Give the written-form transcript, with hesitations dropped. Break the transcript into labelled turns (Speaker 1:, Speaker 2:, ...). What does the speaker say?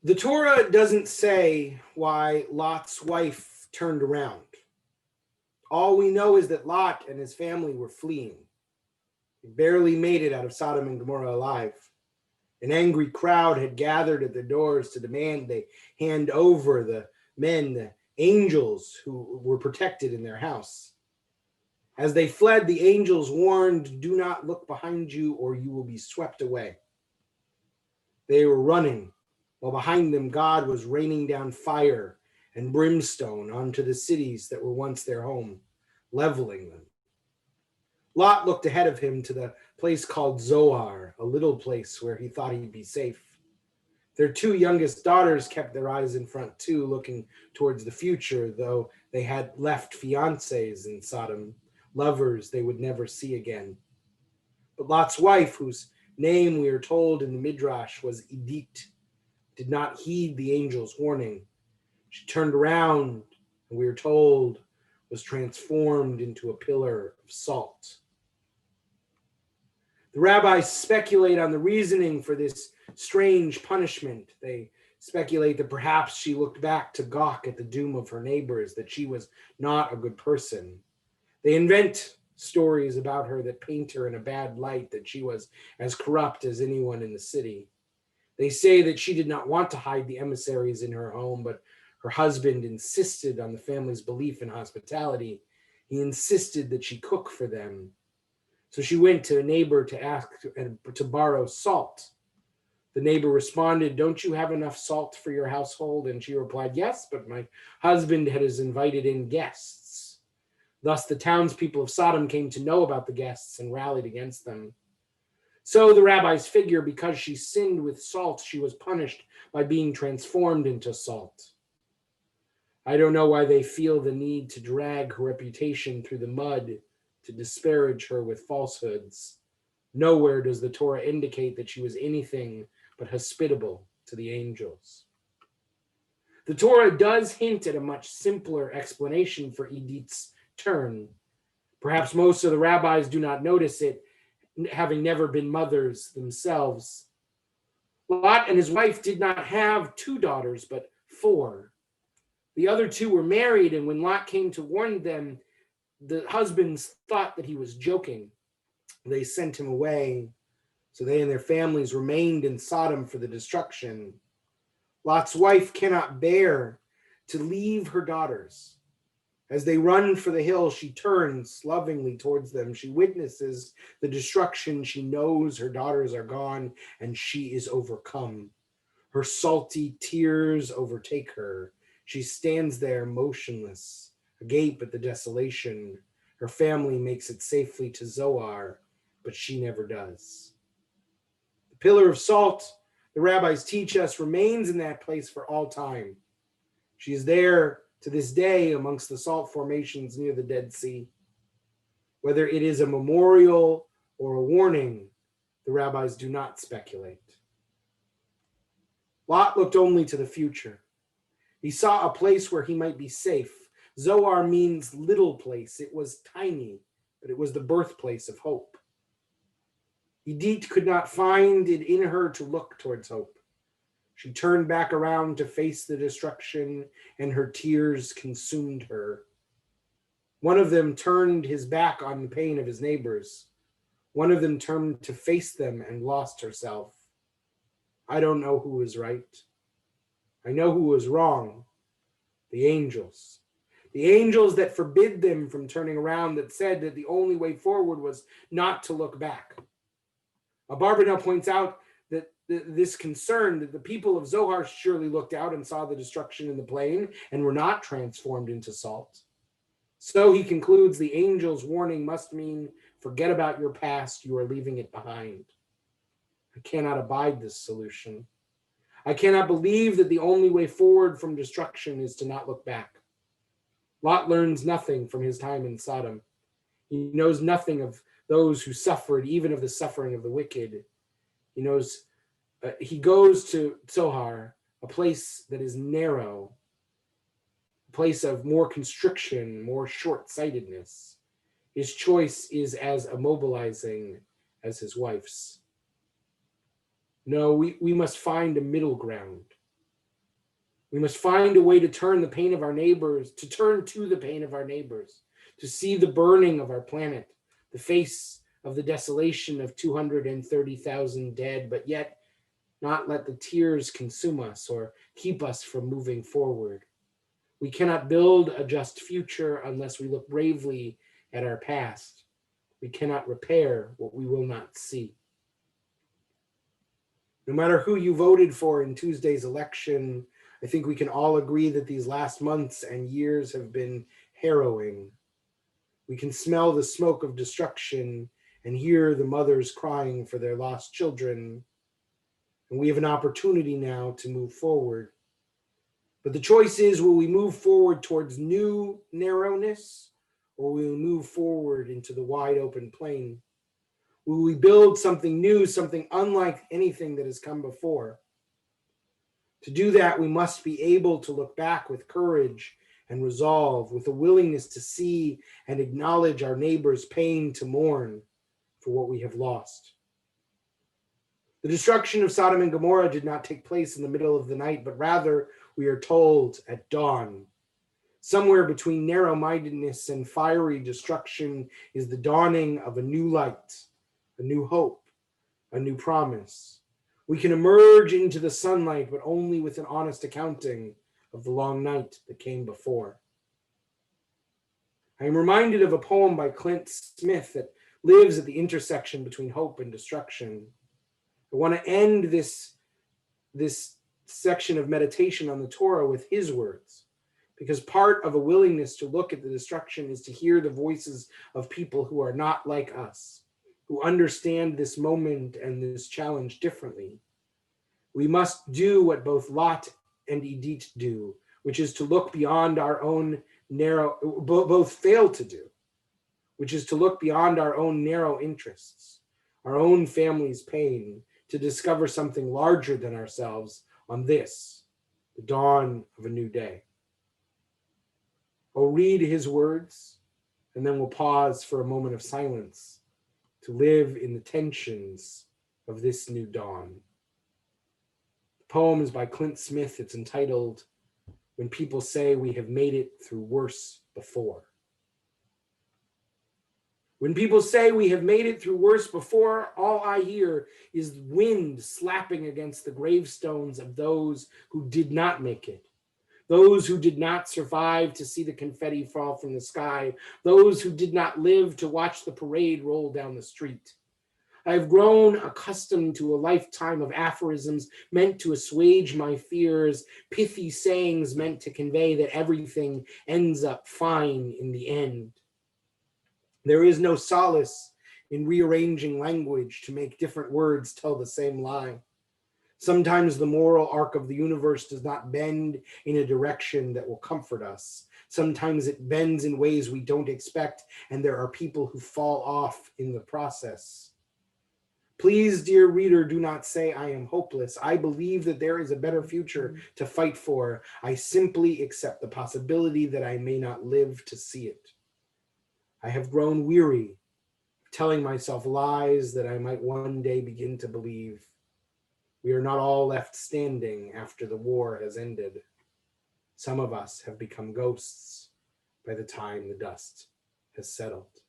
Speaker 1: The Torah doesn't say why Lot's wife turned around. All we know is that Lot and his family were fleeing. He barely made it out of Sodom and Gomorrah alive. An angry crowd had gathered at their doors to demand they hand over the men, the angels who were protected in their house. As they fled, the angels warned, "Do not look behind you or you will be swept away." They were running, while behind them God was raining down fire and brimstone onto the cities that were once their home, leveling them. Lot looked ahead of him to the place called Zoar, a little place where he thought he'd be safe. Their two youngest daughters kept their eyes in front too, looking towards the future, though they had left fiancés in Sodom, lovers they would never see again. But Lot's wife, whose name we are told in the Midrash was Edith, did not heed the angel's warning. She turned around and we are told was transformed into a pillar of salt. The rabbis speculate on the reasoning for this strange punishment. They speculate that perhaps she looked back to gawk at the doom of her neighbors, that she was not a good person. They invent stories about her that paint her in a bad light, that she was as corrupt as anyone in the city. They say that she did not want to hide the emissaries in her home, but her husband insisted on the family's belief in hospitality. He insisted that she cook for them. So she went to a neighbor to ask to borrow salt. The neighbor responded, "Don't you have enough salt for your household?" And she replied, "Yes, but my husband has invited in guests." Thus the townspeople of Sodom came to know about the guests and rallied against them. So the rabbis figure because she sinned with salt, she was punished by being transformed into salt. I don't know why they feel the need to drag her reputation through the mud, to disparage her with falsehoods. Nowhere does the Torah indicate that she was anything but hospitable to the angels. The Torah does hint at a much simpler explanation for Edith's turn. Perhaps most of the rabbis do not notice it, having never been mothers themselves. Lot and his wife did not have 2 daughters, but 4. The other 2 were married, and when Lot came to warn them, the husbands thought that he was joking. They sent him away, so they and their families remained in Sodom for the destruction. Lot's wife cannot bear to leave her daughters. As they run for the hill, she turns lovingly towards them. She witnesses the destruction. She knows her daughters are gone, and she is overcome. Her salty tears overtake her. She stands there motionless, agape at the desolation. Her family makes it safely to Zoar, but she never does. The pillar of salt, the rabbis teach us, remains in that place for all time. She is there to this day amongst the salt formations near the Dead Sea. Whether it is a memorial or a warning, the rabbis do not speculate. Lot looked only to the future. He saw a place where he might be safe. Zoar means little place. It was tiny, but it was the birthplace of hope. Edith could not find it in her to look towards hope. She turned back around to face the destruction, and her tears consumed her. One of them turned his back on the pain of his neighbors. One of them turned to face them and lost herself. I don't know who was right. I know who was wrong. The angels. The angels that forbid them from turning around, that said that the only way forward was not to look back. Abarbanel points out that this concern that the people of Zohar surely looked out and saw the destruction in the plain and were not transformed into salt. So he concludes the angel's warning must mean, forget about your past, you are leaving it behind. I cannot abide this solution. I cannot believe that the only way forward from destruction is to not look back. Lot learns nothing from his time in Sodom. He knows nothing of those who suffered, even of the suffering of the wicked. He goes to Zohar, a place that is narrow, a place of more constriction, more short-sightedness. His choice is as immobilizing as his wife's. No, we must find a middle ground. We must find a way to turn the pain of our neighbors, to turn to the pain of our neighbors, to see the burning of our planet, the face of the desolation of 230,000 dead, but yet not let the tears consume us or keep us from moving forward. We cannot build a just future unless we look bravely at our past. We cannot repair what we will not see. No matter who you voted for in Tuesday's election, I think we can all agree that these last months and years have been harrowing. We can smell the smoke of destruction and hear the mothers crying for their lost children. And we have an opportunity now to move forward. But the choice is, will we move forward towards new narrowness, or will we move forward into the wide open plain? Will we build something new, something unlike anything that has come before? To do that, we must be able to look back with courage and resolve, with a willingness to see and acknowledge our neighbor's pain, to mourn for what we have lost. The destruction of Sodom and Gomorrah did not take place in the middle of the night, but rather, we are told, at dawn. Somewhere between narrow-mindedness and fiery destruction is the dawning of a new light, a new hope, a new promise. We can emerge into the sunlight, but only with an honest accounting of the long night that came before. I am reminded of a poem by Clint Smith that lives at the intersection between hope and destruction. I want to end this section of meditation on the Torah with his words, because part of a willingness to look at the destruction is to hear the voices of people who are not like us, who understand this moment and this challenge differently. We must do what both Lot and Edith do, which is to look beyond our own both fail to do, which is to look beyond our own narrow interests, our own family's pain, to discover something larger than ourselves on this, the dawn of a new day. I'll read his words, and then we'll pause for a moment of silence to live in the tensions of this new dawn. The poem is by Clint Smith. It's entitled, "When People Say We Have Made It Through Worse Before." When people say we have made it through worse before, all I hear is wind slapping against the gravestones of those who did not make it, those who did not survive to see the confetti fall from the sky, those who did not live to watch the parade roll down the street. I have grown accustomed to a lifetime of aphorisms meant to assuage my fears, pithy sayings meant to convey that everything ends up fine in the end. There is no solace in rearranging language to make different words tell the same lie. Sometimes the moral arc of the universe does not bend in a direction that will comfort us. Sometimes it bends in ways we don't expect, and there are people who fall off in the process. Please, dear reader, do not say I am hopeless. I believe that there is a better future to fight for. I simply accept the possibility that I may not live to see it. I have grown weary of telling myself lies that I might one day begin to believe. We are not all left standing after the war has ended. Some of us have become ghosts by the time the dust has settled.